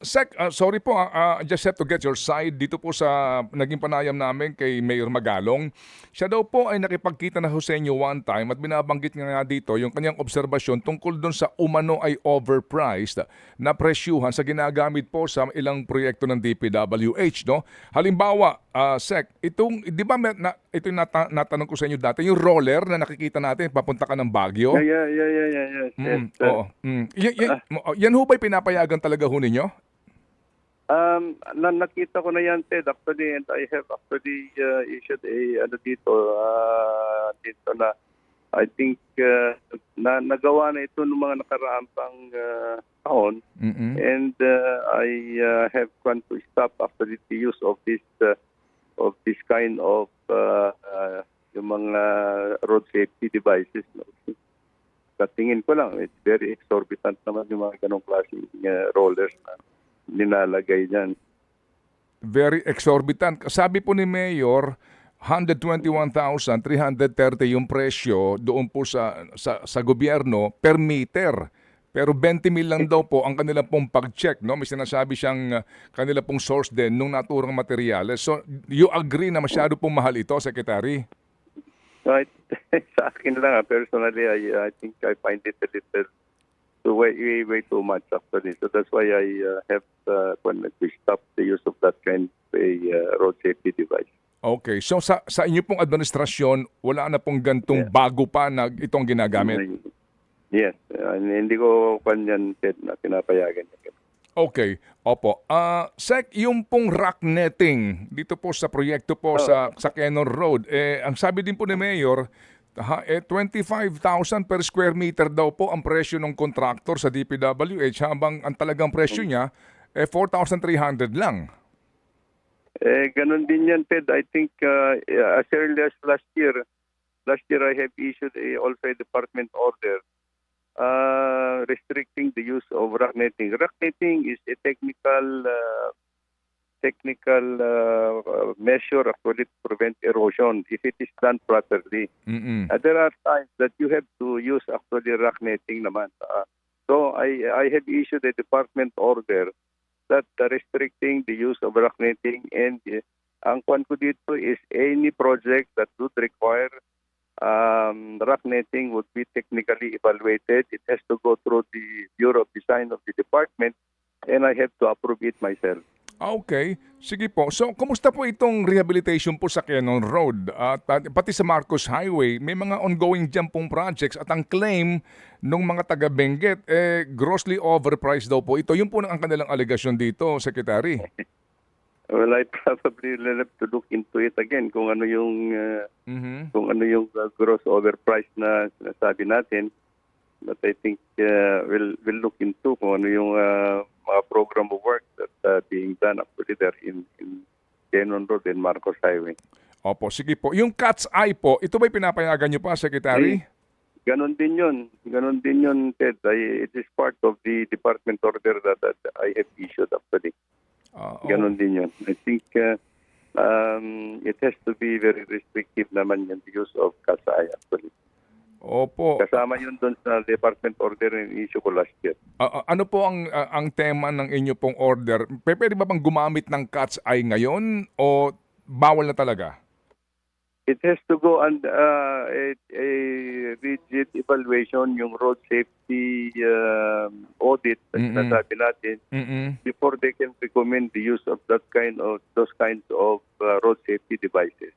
Sec, sorry po, I just have to get your side dito po sa naging panayam namin kay Mayor Magalong. Siya daw po ay nakipagkita na ho sa inyo one time at binabanggit nga dito yung kanyang obserbasyon tungkol doon sa umano ay overpriced na presyuhan sa ginagamit po sa ilang proyekto ng DPWH. No? Halimbawa, Sec, di ba ito yung natanong ko sa inyo dati, yung roller na nakikita natin, papunta ka ng Baguio? Yes, yes. Oo. Yan ho ba'y pinapayagan talaga ho ninyo? Nakita ko na yan, Ted, actually, and I have actually issued dito na I think na nagawa na ito ng mga nakaraang pang taon. And I have gone to stop actually the use of this kind of yung mga road safety devices. Sa tingin ko lang, it's very exorbitant naman yung mga ganong klaseng rollers na nilalagay dyan. Very exorbitant. Sabi po ni Mayor, 121,330 yung presyo doon po sa gobyerno per meter. Pero 20,000 lang daw po ang kanila pong pag-check. No? May sinasabi siyang kanila pong source din nung naturang materyales. So, you agree na masyado pong mahal ito, Secretary? Right. Sa akin lang, personally, I think I find it a little way too much actually. So that's why I have when we stop the use of that kind of a road safety device. Okay. So sa inyo pong administrasyon, wala na pong gantong bago pa na itong ginagamit? Yes. Hindi ko kanyan na pinapayagan niya. Okay. Opo. Sec, yung pong rock netting dito po sa proyekto po sa Quezon Road, ang sabi din po ni Mayor, 25,000 per square meter daw po ang presyo ng contractor sa DPWH habang ang talagang presyo niya 4,300 lang. Ganun din yan, Ted. I think as early as last year I have issued also a department order restricting the use of rock netting. Rock netting is a technical measure actually to prevent erosion if it is done properly. There are times that you have to use actually rock netting naman. So I have issued a department order that restricting the use of rock netting, and ang kwan ko dito is any project that would require rock netting would be technically evaluated. It has to go through the Bureau of Design of the department and I have to approve it myself. Okay. Sige po. So, kumusta po itong rehabilitation po sa Quezon Road? At pati sa Marcos Highway, may mga ongoing dyan pong projects at ang claim ng mga taga-Benguet, grossly overpriced daw po ito. Yun po ang kanilang alegasyon dito, Secretary. Well, I probably will have to look into it again kung ano yung gross overpriced na sinasabi natin. But I think we'll look into kung ano yung mga program of work that being done actually there in Quezon Road and Marcos Highway. Opo, sige po. Yung cat's eye po, ito ba'y pinapayagan niyo pa, Secretary? Ganon din yun, Ted. It is part of the department order that I have issued actually. Ganon din yun. I think it has to be very restrictive naman yung use of cat's eye actually. Opo. Kasama yun doon sa department order in issue ko last year. Ano po ang tema ng inyo pong order? Pwede ba bang gumamit ng cat's eye ngayon o bawal na talaga? It has to go on a rigid evaluation, yung road safety audit na sinasabi natin before they can recommend the use of those kinds of road safety devices.